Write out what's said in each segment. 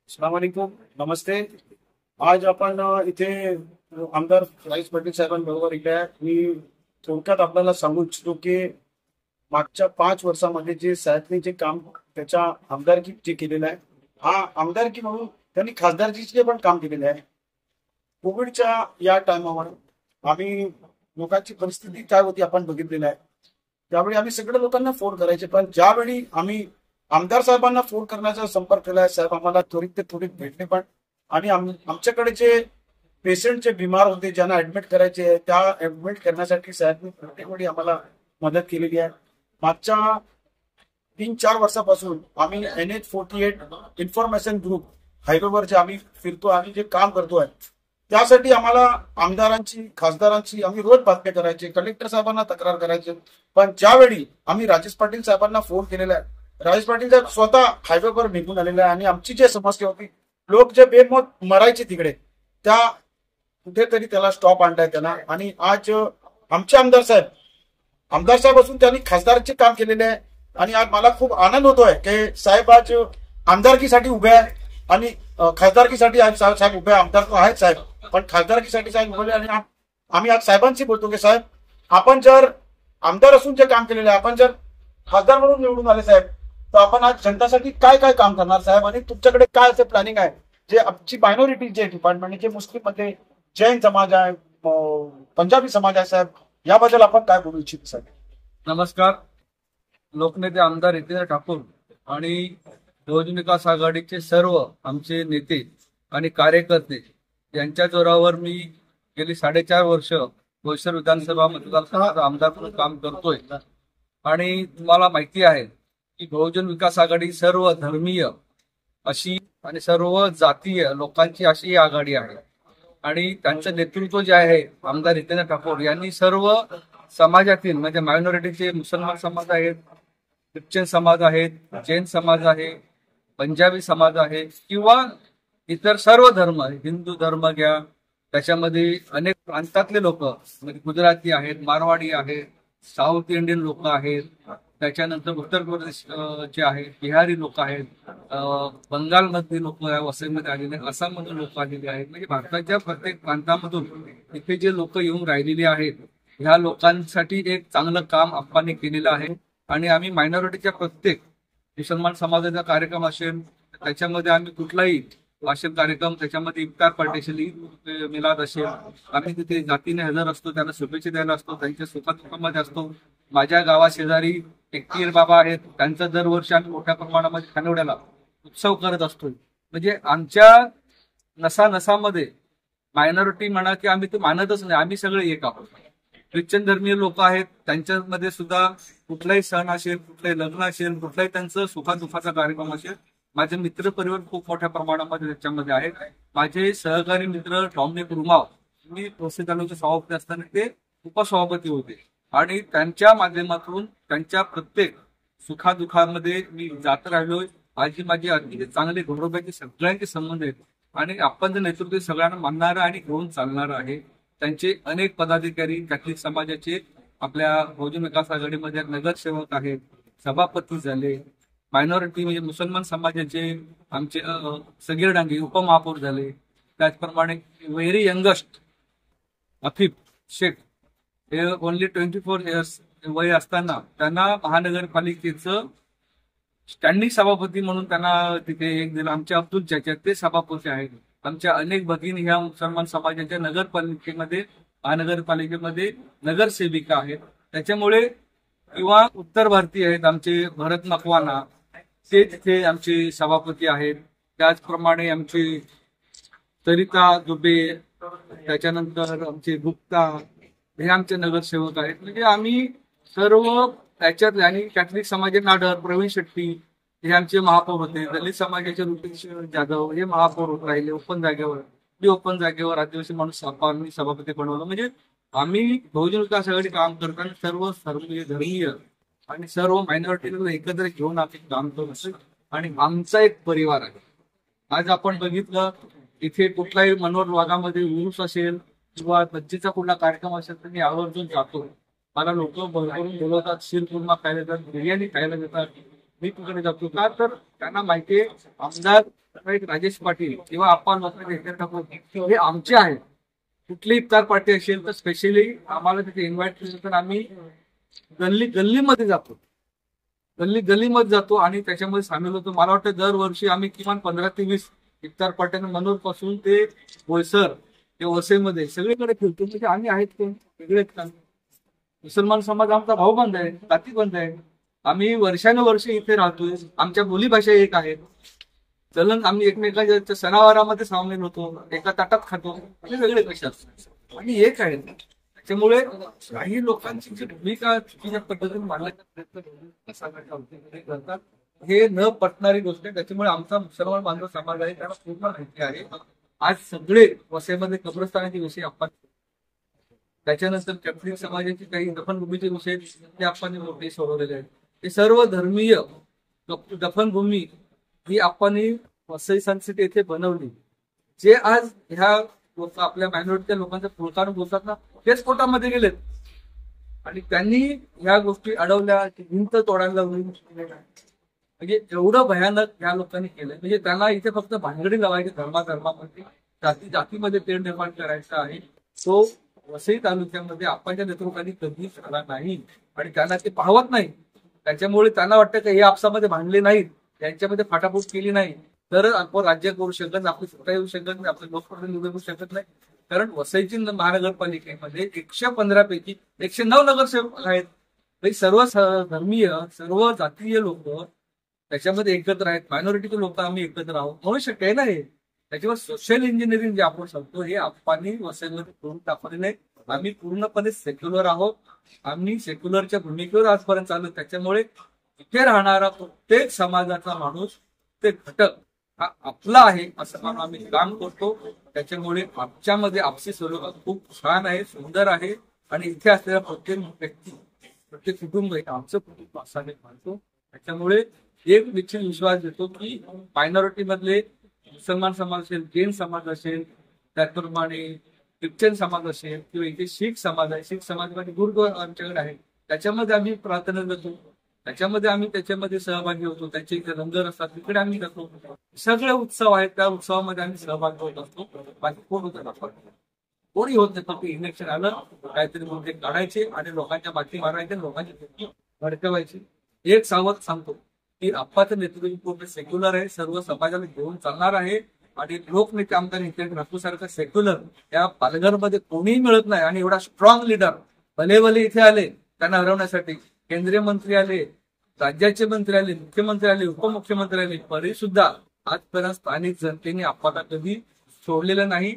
अस्सलामुअलैकुम, नमस्ते. आज आपण इथे आमदार राईस पाटील साहेबांबरोबर इथे आहे. मी थोडक्यात आपल्याला सांगू इच्छितो की मागच्या 5 वर्षामध्ये जे साहेबने जे काम त्याच्या आमदारकी जे केलेलं आहे, हा आमदारकी म्हणून त्यांनी खासदारकीचे पण काम केलेले आहे. कोविडच्या या टायमावर आम्ही लोकांची परिस्थिती काय होती आपण बघितलेलं आहे. त्यावेळी आम्ही सगळ्या लोकांना फोन करायचे, पण ज्यावेळी आम्ही आमदार साहेबांना फोन करण्याचा संपर्क केला, साहेब आम्हाला त्वरित ते त्वरित भेटले. पण आणि आमच्याकडे जे पेशंट जे बिमार होते, ज्यांना ऍडमिट करायचे, त्या ऍडमिट करण्यासाठी साहेबनी प्रत्येक वेळी आम्हाला मदत केलेली आहे. मागच्या 3-4 वर्षापासून आम्ही NH48 इन्फॉर्मेशन ग्रुप हायवेवर जे आम्ही फिरतो आणि जे काम करतोय, त्यासाठी आम्हाला आमदारांची खासदारांची आम्ही रोज बातम्या करायचे, कलेक्टर साहेबांना तक्रार करायचे. पण ज्यावेळी आम्ही राजेश पाटील साहेबांना फोन केलेला आहे, राजेश पाटील साहेब स्वतः हायवेवर निघून आलेले आहे आणि आमची जी समस्या होती, लोक जे बेमौत मरायचे तिकडे, त्या कुठेतरी त्याला स्टॉप आणलाय त्यांना. आणि आज आमचे आमदार साहेब असून त्यांनी खासदारचे काम केलेले आहे. आणि आज मला खूप आनंद होतोय की साहेब आज आमदारकीसाठी उभे आहे आणि खासदारकीसाठी आज साहेब उभे आहे. आमदार तो आहेत साहेब, पण खासदारकीसाठी साहेब उभे आहे. आणि आम्ही आज साहेबांशी बोलतो की साहेब, आपण जर आमदार असून जे काम केलेले आहे, आपण जर खासदार म्हणून निवडून आले साहेब, तर आपण आज जनतासाठी काय काय काम करणार साहेब, आणि तुमच्याकडे काय असं प्लॅनिंग आहे जे आमची मायनॉरिटी जे डिपार्टमेंट जे मुस्लिम मध्ये जैन समाज आहे, पंजाबी समाज आहे साहेब, याबद्दल आपण काय बोलू इच्छितो साहेब? नमस्कार. लोकनेते आमदार हितेंद्र ठाकूर आणि बहुजन विकास आघाडीचे सर्व आमचे नेते आणि कार्यकर्ते यांच्या जोरावर मी गेली 4.5 वर्ष बोईसर विधानसभा मतदारसंघाचा आमदार म्हणून काम करतोय. आणि तुम्हाला माहिती आहे की बहुजन विकास आघाडी सर्व धर्मीय अशी आणि सर्व जातीय लोकांची अशी ही आघाडी आहे. आणि त्यांचं नेतृत्व जे आहे आमदार हितेंद्र ठाकूर यांनी सर्व समाजातील म्हणजे मायनॉरिटीचे मुसलमान समाज आहेत, ख्रिश्चन समाज आहेत, जैन समाज आहे, पंजाबी समाज आहे किंवा इतर सर्व धर्म, हिंदू धर्म घ्या, त्याच्यामध्ये अनेक प्रांतातले लोक म्हणजे गुजराती आहेत, मारवाडी आहेत, साऊथ इंडियन लोक आहेत, त्याच्यानंतर उत्तर प्रदेश चे आहेत, बिहारी लोक आहेत, बंगालमधली लोक वसईमध्ये आलेले, आसाममधून लोक आलेले आहेत. म्हणजे भारताच्या प्रत्येक प्रांतामधून इथे जे लोक येऊन राहिलेले आहेत, ह्या लोकांसाठी एक चांगलं काम आपण केलेलं आहे. आणि आम्ही मायनॉरिटीच्या प्रत्येक मुसलमान समाजाचा कार्यक्रम असेल, त्याच्यामध्ये आम्ही कुठलाही भाषण कार्यक्रम, त्याच्यामध्ये इफ्तार पार्टी, ईद मिलाद असेल, आम्ही तिथे जातीने हजर असतो, त्यांना शुभेच्छा द्यायला असतो, त्यांच्या सुखादुःखामध्ये असतो. माझ्या गावाशेजारी एक पीर बाबा आहेत, त्यांचा दरवर्षी आम्ही मोठ्या प्रमाणामध्ये खानवड्याला उत्सव करत असतो. म्हणजे आमच्या नसामध्ये मायनॉरिटी म्हणा की आम्ही ते मानतच नाही, आम्ही सगळे एक आहोत. ख्रिश्चन धर्मीय लोक आहेत, त्यांच्यामध्ये सुद्धा कुठलाही सण असेल, कुठलंही लग्न असेल, कुठलाही त्यांचं सुखादुःखाचा कार्यक्रम असेल, माझे मित्र परिवार खूप मोठ्या प्रमाणामध्ये त्याच्यामध्ये आहेत. माझे सहकारी मित्र डॉमिनिक रुमाव, मी तहसील तालुक्याचे सभापती असताना ते उपसभापती होते. आणि त्यांच्या माध्यमातून त्यांच्या प्रत्येक सुखादुःखामध्ये मी जात राहिलोय. माझी अतिशय चांगले घरोब्याचे सगळ्यांचे संबंध आहेत आणि आपण जे नेतृत्व सगळ्यांना मानणारं आणि घेऊन चालणारं आहे. त्यांचे अनेक पदाधिकारी कॅथलिक समाजाचे आपल्या बहुजन विकास आघाडीमध्ये नगरसेवक आहेत, सभापती झाले, मायनॉरिटी म्हणजे मुसलमान समाजाचे आमचे सगीर डांगे उपमहापौर झाले. त्याचप्रमाणे व्हेरी यंगस्ट अफीफ शेख हे ओनली 24 इयर्स वय असताना त्यांना महानगरपालिकेचं स्टँडिंग सभापती म्हणून त्यांना तिथे एक दिलं. आमचे अब्दुल चाचा ते सभापती आहेत. आमच्या अनेक भगिनी ह्या मुसलमान समाजाच्या महानगरपालिकेमध्ये नगरसेविका आहेत. त्याच्यामुळे किंवा उत्तर भारतीय आहेत आमचे भरत मकवाना, ते तिथे आमचे सभापती आहेत. त्याचप्रमाणे आमचे सरिता दुबे, त्याच्यानंतर आमचे गुप्ता हे आमचे नगरसेवक आहेत. म्हणजे आम्ही सर्व त्याच्यात आणि कॅथलिक समाजाचे नाडर प्रवीण शेट्टी हे आमचे महापौर होते. दलित समाजाचे रुपेश जाधव हे महापौर होत राहिले ओपन जागेवर. मी ओपन जागेवर आदिवासी माणूस सभापती बनवलं. म्हणजे आम्ही बहुजन विकास आघाडी काम करताना सर्व धर्मीय आणि सर्व मायनॉरिटीला एकत्र घेऊन आम्ही काम करतो आणि आमचा एक परिवार आहे. आज आपण बघितलं इथे कुठलाही मनोहर भागामध्ये उरूस असेल किंवा बच्चीचा कुठला कार्यक्रम असेल तर मी आवर्जून जातो. मला लोक भरभरून बोलवतात, शिरकुर्मा खायला देतात, बिर्याणी खायला देतात. मी तिकडे जातो का, तर त्यांना माहितीये आमदार एक राजेश पाटील किंवा आपण ठाकूर हे आमचे आहेत. कुठली इफ्तार पार्टी असेल तर स्पेशली आम्हाला तिथे इन्व्हाइट केलं तर आम्ही गल्लीमध्ये जातो, गल्लीमध्ये जातो आणि त्याच्यामध्ये सामील होतो. मला वाटतं दरवर्षी आम्ही किमान 15 ते 20 इफ्तार पार्ट्यांना मनोर पासून ते बोईसर ते वसईमध्ये सगळीकडे फिरतो. म्हणजे आम्ही आहेत कोण वेगळे आहेत का? मुसलमान समाज आमचा भाऊबंद आहे, जातीबंद आहे. आम्ही वर्षानुवर्षे इथे राहतोय, आमच्या बोलीभाषा एक आहेत. चलन आम्ही एकमेकांच्या सणावारामध्ये सामील होतो, एका ताटात खातो, आणि वेगळे कसे असतात आणि एक आहेत. त्याच्यामुळे काही लोकांची जी भूमिका चुकीच्या पद्धतीने मांडण्याचा प्रयत्न करतात, हे न पटणारी गोष्ट आहे. त्याच्यामुळे आमचा मुसलमान बांधव समाज आहे त्याला पूर्ण माहिती आहे. आज सगळे वसईमध्ये कब्रस्तानाचे विषय आपण, त्याच्यानंतर कॅथलिक समाजाचे काही दफनभूमीचे विषय ते आपण मोठे सोडवलेले आहेत. हे सर्व धर्मीय दफनभूमी ही आपण वसई सनसिटी येथे बनवली. जे आज ह्या आपल्या मायनॉरिटीच्या लोकांच्या पुळकानं बोलतात ना, तेच कोर्टामध्ये गेलेत आणि त्यांनी ह्या गोष्टी अडवल्या, भिंत तोडायला लावली. म्हणजे एवढं भयानक ह्या लोकांनी केलंय. म्हणजे त्यांना इथे फक्त भानगडी लावायची धर्मामध्ये, जातीमध्ये तेढ निर्माण करायचा आहे. तो वसई तालुक्यामध्ये आपल्या नेतृत्वाने कधीच झाला नाही आणि त्यांना ते पाहवत नाही. त्याच्यामुळे त्यांना वाटतं की हे आपसामध्ये भांडले नाहीत, त्यांच्यामध्ये फाटाफूट केली नाही तर आपण राज्य करू शकत नाही, आपली सत्ता येऊ शकत नाही, आपले लोकप्रतिनिधी निवडू शकत नाही. कारण वसईची महानगरपालिकेमध्ये 115 पैकी 109 नगरसेवक आहेत. सर्व धर्मीय सर्व जातीय लोक त्याच्यामध्ये एकत्र आहेत. मायनॉरिटीचे लोक आम्ही एकत्र आहोत, होऊ शक्य नाही. त्याच्यावर सोशल इंजिनिअरिंग जे आपण सांगतो हे आपण वसईमध्ये करून टाकले नाही. आम्ही पूर्णपणे सेक्युलर आहोत, आम्ही सेक्युलरच्या भूमिकेवर आजपर्यंत चालू. त्याच्यामुळे इथे राहणारा प्रत्येक समाजाचा माणूस ते घटक हा आपला आहे असं म्हणून आम्ही काम करतो. त्याच्यामुळे आमच्यामध्ये आपसी स्वरूप खूप छान आहे, सुंदर आहे आणि इथे असलेला प्रत्येक व्यक्ती प्रत्येक कुटुंब हे आमचं कुटुंब असावे मानतो. त्याच्यामुळे एक निश्चित विश्वास देतो की मायनॉरिटी मधले मुसलमान समाज असेल, जैन समाज असेल, त्याचप्रमाणे ख्रिश्चन समाज असेल किंवा इथे शीख समाज आहे, शीख समाजामध्ये गुरुद्वारा आमच्याकडे आहे, त्याच्यामध्ये आम्ही प्रार्थना देतो, त्याच्यामध्ये सहभागी होतो. त्याचे इथे लंगर असतात तिकडे आम्ही जातो. सगळे उत्सव आहेत त्या उत्सवामध्ये आम्ही सहभागी होत असतो. बाकी कोण होतं कोणी होत नाही. फक्त इलेक्शन आलं काहीतरी मुद्दे काढायचे आणि लोकांच्या बाकी मारायचे, लोकांची भडकवायची. एक सावध सांगतो की आप्पाचं नेतृत्व पूर्ण सेक्युलर आहे, सर्व समाजाला घेऊन चालणार आहे आणि लोकनेते आमदार नितीन राठोड सारखं सेक्युलर या पालघरमध्ये कोणीही मिळत नाही. आणि एवढा स्ट्रॉंग लिडर भले इथे आले त्यांना हरवण्यासाठी, केंद्रीय मंत्री आले, राज्याचे मंत्री आले, मुख्यमंत्री आले, उपमुख्यमंत्री आले, तरी सुद्धा आजपर्यंत स्थानिक जनतेने आप्पाला कधी सोडलेला नाही.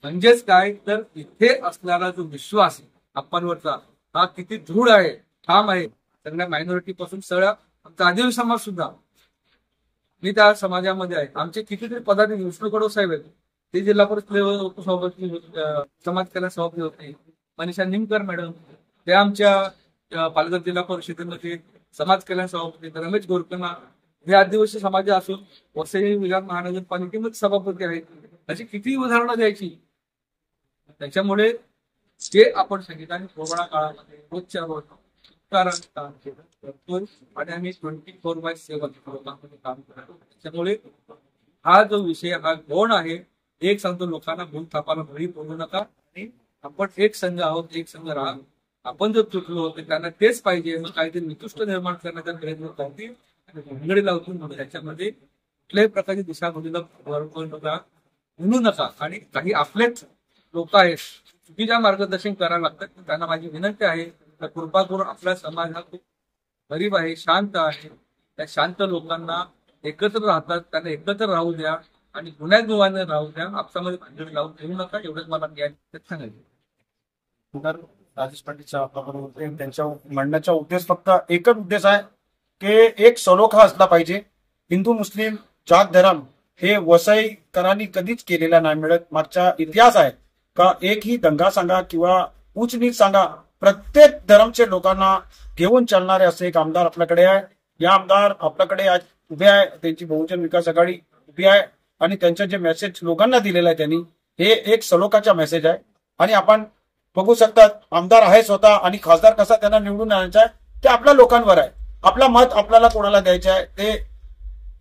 म्हणजेच काय तर इथे असणारा जो विश्वास आप्पांवरचा हा किती दृढ आहे, ठाम आहे. सगळ्या मायनॉरिटी पासून सगळ्या आमचा आदिवासी समाज सुद्धा, मी त्या समाजामध्ये आहे. आमचे कितीतरी पदाधिकारी विष्णू कडो साहेब आहेत, ते जिल्हा परिषद उपसभापती समाज कल्याण सभापती होते. मनीषा निमकर मॅडम ते आमच्या पालघर जिल्हा परिषदेमध्ये समाज कल्याण सभापती. रमेश गोरकना हे आदिवासी समाज असून वसई विभाग महानगरपालिकेमध्ये सभापती आहेत. अशी किती उदाहरणं द्यायची. त्याच्यामुळे ते आपण सांगितलं आणि कोरोना काळामध्ये रोजच्या रोज काम केलं आणि आम्ही 24/7 लोकांमध्ये काम करतो. त्याच्यामुळे हा जो विषय हा गौण आहे. एक सांगतो लोकांना भूल थापाला बळी पडू नका आणि आपण एक संघ आहोत, एक संघ राहा. आपण जर चुकलो होते त्यांना तेच पाहिजे मग काहीतरी निकृष्ट निर्माण करण्याचा प्रयत्न करतील आणि भानगडी लावतील. त्याच्यामध्ये कुठल्याही प्रकारची दिशाभूलीला म्हणू नका. आणि काही आपलेच लोक आहेत चुकीच्या मार्गदर्शन करायला लागतात. त्यांना माझी विनंती आहे तर कृपा करून आपला समाज हा खूप गरीब आहे, शांत आहे. त्या शांत लोकांना एकत्र राहतात, त्यांना एकत्र राहू द्या आणि गुन्ह्यात राहू द्या. आपसामध्ये भानगडी लावून घेऊ नका. एवढंच मला सांगायचं. तर राजेश पाटील त्यांच्या म्हणण्याचा उद्देश फक्त एकच उद्देश आहे की एक सलोखा असला पाहिजे. हिंदू मुस्लिम जात धर्म हे वसईकरांनी कधीच केलेला नाही. मिळत मागचा इतिहास आहे का एकही दंगा सांगा किंवा उच्च नीच सांगा, प्रत्येक धर्मचे लोकांना घेऊन चालणारे असे एक आमदार आपल्याकडे आहे. या आमदार आपल्याकडे आज उभे आहे, त्यांची बहुजन विकास आघाडी उभी आहे आणि त्यांचं जे मेसेज लोकांना दिलेलं आहे त्यांनी हे एक सलोखाचा मेसेज आहे. आणि आपण बघू शकतात आमदार आहे स्वतः आणि खासदार कसा त्यांना निवडून आणायचा आहे ते आपल्या लोकांवर आहे. आपला मत आपल्याला कोणाला द्यायचं आहे ते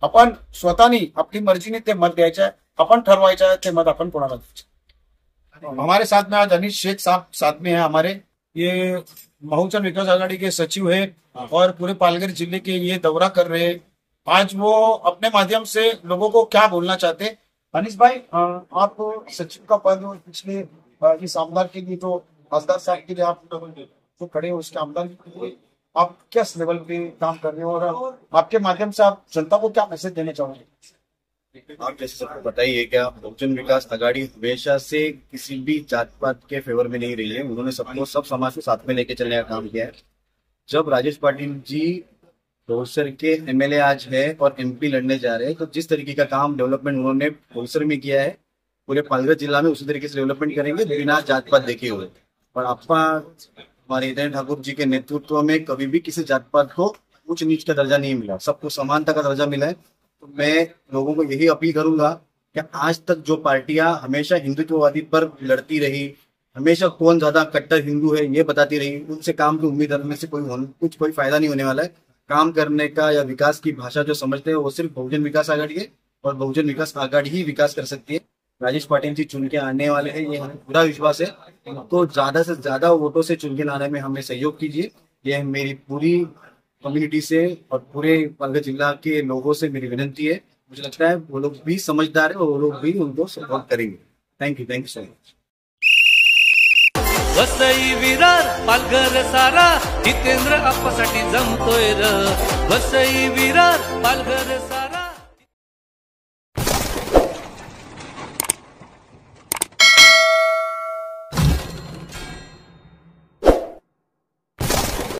आपण स्वतःनी आपली मर्जीने ते मत द्यायचं आहे, आपण ठरवायचं आहे ते मत आपण कोणाला द्यायचं। हमारे साथ में आज अनीश शेख साहब साथ में है हमारे, ये बहुजन विकास आघाड़ी के सचिव है और पूरे पालघर जिले के ये दौरा कर रहे हैं। आज वो अपने माध्यम से लोगों को क्या बोलना चाहते हैं। अनीश भाई, आप सचिव का पद पिछले इस आमदार के लिए तो खासदार साहब के लिए आप जो खड़े हो उसके आमदार के लिए आप किस लेवल पे काम कर रहे हो और आपके माध्यम से आप जनता को क्या मैसेज देना चाहोगे? आप जैसे सबको बताइए क्या बहुजन विकास आघाड़ी हमेशा से किसी भी जात पात के फेवर में नहीं रही है। उन्होंने सबको सब समाज को साथ में लेके चलने का काम किया है। जब राजेश पाटिल जी बोईसर के एमएलए आज है और एमपी लड़ने जा रहे हैं, तो जिस तरीके का काम डेवलपमेंट उन्होंने बोईसर में किया है पूरे पालघर जिला में उसी तरीके से डेवलपमेंट करेंगे बिना जात पात देखे हुए। और आपका हमारे हितेन ठाकुर जी के नेतृत्व में कभी भी किसी जात पात को उच्च नीच का दर्जा नहीं मिला, सबको समानता का दर्जा मिला है। तो मैं लोगों को यही अपील करूंगा कि आज तक जो पार्टियां हमेशा हिंदुत्ववादी पर लड़ती रही, हमेशा कौन ज्यादा कट्टर हिंदू है ये बताती रही, उनसे काम की उम्मीद करने से कोई फायदा नहीं होने वाला है। काम करने का या विकास की भाषा जो समझते हैं वो सिर्फ बहुजन विकास आघाड़ी है और बहुजन विकास आघाड़ी ही विकास कर सकती है। राजेश पाटिल जी चुन के आने वाले हैं, ये हमें पूरा विश्वास है। तो ज्यादा से ज्यादा वोटों से चुन के लाने में हमें सहयोग कीजिए। ये मेरी पूरी कम्युनिटी से और पूरे पालघर जिला के लोगों से मेरी विनती है। मुझे लगता है वो लोग भी समझदार है और वो लोग भी उनको सपोर्ट करेंगे। Thank you so much. Vasai Virar Palghar सारा जितेंद्र आपसाठी जमतोय र, वसई विरार पालघर